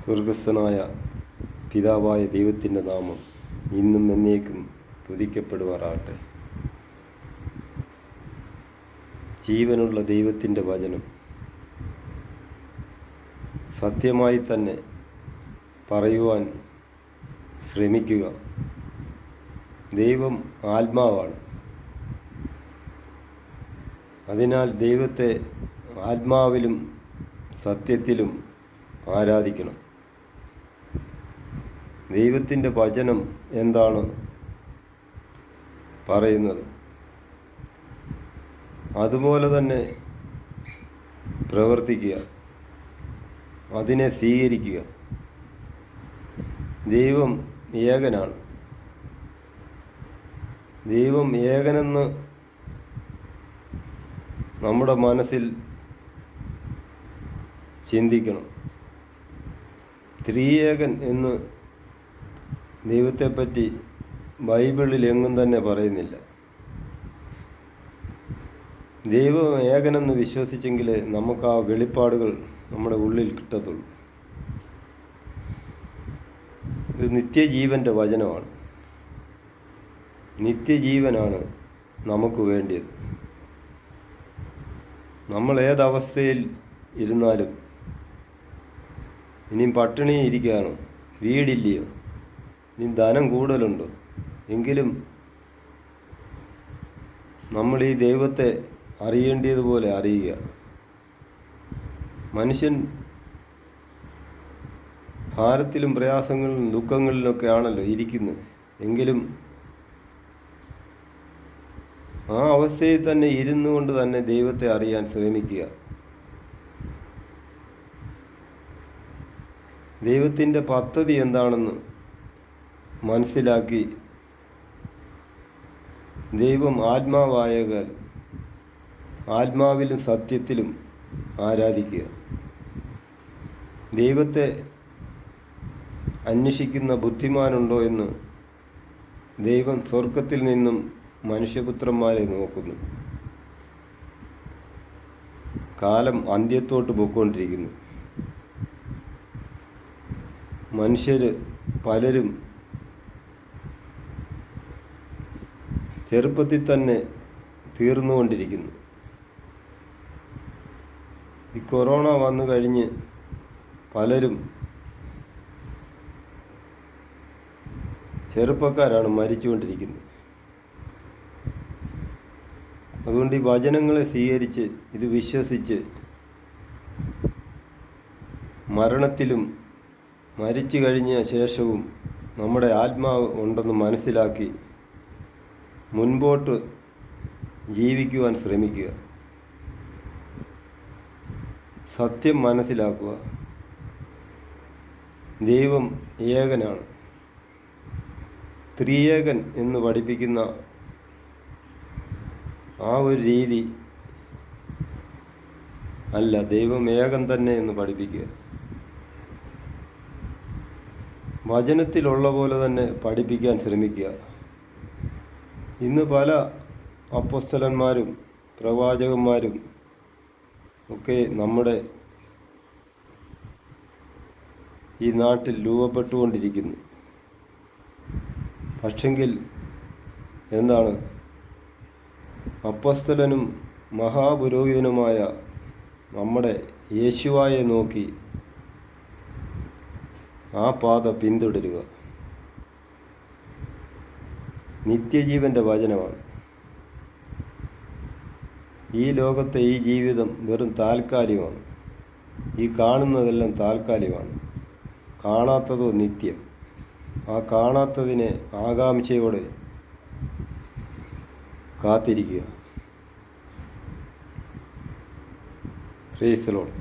സ്വർഗസ്ഥനായ പിതാവായ ദൈവത്തിൻ്റെ നാമം ഇന്നും എന്നേക്കും സ്തുതിക്കപ്പെടുമാറാകട്ടെ. ജീവനുള്ള ദൈവത്തിൻ്റെ വചനം സത്യമായി തന്നെ പറയുവാൻ ശ്രമിക്കുക. ദൈവം ആത്മാവാണ്. അതിനാൽ ദൈവത്തെ ആത്മാവിലും സത്യത്തിലും ആരാധിക്കണം. ദൈവത്തിൻ്റെ വചനം എന്താണ് പറയുന്നത്, അതുപോലെ തന്നെ പ്രവർത്തിക്കുക, അതിനെ സ്വീകരിക്കുക. ദൈവം ഏകനാണ്. ദൈവം ഏകനെന്ന് നമ്മുടെ മനസ്സിൽ ചിന്തിക്കണം. ത്രിയേകൻ എന്ന് ദൈവത്തെപ്പറ്റി ബൈബിളിൽ എങ്ങും തന്നെ പറയുന്നില്ല. ദൈവം ഏകനെന്ന് വിശ്വസിച്ചെങ്കിലേ നമുക്ക് ആ വെളിപ്പാടുകൾ നമ്മുടെ ഉള്ളിൽ കിട്ടത്തുള്ളൂ. ഇത് നിത്യജീവൻ്റെ വചനമാണ്. നിത്യജീവനാണ് നമുക്ക് വേണ്ടിയത്. നമ്മൾ ഏതവസ്ഥയിൽ ഇരുന്നാലും, ഇനിയും പട്ടിണി ഇരിക്കുകയാണോ, വീടില്ലയോ, ഇനി ധനം കൂടുതലുണ്ടോ, എങ്കിലും നമ്മൾ ഈ ദൈവത്തെ അറിയേണ്ടതുപോലെ അറിയുക. മനുഷ്യൻ ഭാരത്തിലും പ്രയാസങ്ങളിലും ദുഃഖങ്ങളിലൊക്കെ ആണല്ലോ ഇരിക്കുന്നത്. എങ്കിലും ആ അവസ്ഥയിൽ തന്നെ ഇരുന്നു കൊണ്ട് തന്നെ ദൈവത്തെ അറിയാൻ ശ്രമിക്കുക. ദൈവത്തിൻ്റെ പദ്ധതി എന്താണെന്ന് മനസ്സിലാക്കി ദൈവം ആത്മാവായകാൽ ആത്മാവിലും സത്യത്തിലും ആരാധിക്കുക. ദൈവത്തെ അന്വേഷിക്കുന്ന ബുദ്ധിമാനുണ്ടോ എന്ന് ദൈവം സ്വർഗത്തിൽ നിന്നും മനുഷ്യപുത്രന്മാരെ നോക്കുന്നു. കാലം അന്ത്യത്തോട്ട് പോയിക്കൊണ്ടിരിക്കുന്നു. മനുഷ്യർ പലരും ചെറുപ്പത്തിൽ തന്നെ തീർന്നുകൊണ്ടിരിക്കുന്നു. ഈ കൊറോണ വന്നു കഴിഞ്ഞ് പലരും ചെറുപ്പക്കാരാണ് മരിച്ചുകൊണ്ടിരിക്കുന്നത്. അതുകൊണ്ട് ഈ വചനങ്ങളെ സ്വീകരിച്ച് ഇത് വിശ്വസിച്ച് മരണത്തിലും മരിച്ചു കഴിഞ്ഞ ശേഷവും നമ്മുടെ ആത്മാവ് ഉണ്ടെന്ന് മനസ്സിലാക്കി മുൻപോട്ട് ജീവിക്കുവാൻ ശ്രമിക്കുക. സത്യം മനസ്സിലാക്കുക. ദൈവം ഏകനാണ്. ത്രിയേകൻ എന്ന് പഠിപ്പിക്കുന്ന ആ ഒരു രീതി അല്ല, ദൈവം ഏകൻ തന്നെ എന്ന് പഠിപ്പിക്കുക. വചനത്തിലുള്ള പോലെ തന്നെ പഠിപ്പിക്കാൻ ശ്രമിക്കുക. ഇന്ന് പല അപ്പോസ്തലന്മാരും പ്രവാചകന്മാരും ഒക്കെ നമ്മുടെ ഈ നാട്ടിൽ രൂപപ്പെട്ടുകൊണ്ടിരിക്കുന്നു. പക്ഷെങ്കിൽ എന്താണ്, അപ്പോസ്തലനും മഹാപുരോഹിതനുമായ നമ്മുടെ യേശുവായെ നോക്കി ആ പാത പിന്തുടരുക. നിത്യജീവൻ്റെ വചനമാണ്. ഈ ലോകത്തെ ഈ ജീവിതം വെറും താൽക്കാലികമാണ്. ഈ കാണുന്നതെല്ലാം താൽക്കാലികമാണ്. കാണാത്തതോ നിത്യം. ആ കാണാത്തതിനെ ആകാംക്ഷയോടെ കാത്തിരിക്കുക. Praise the Lord.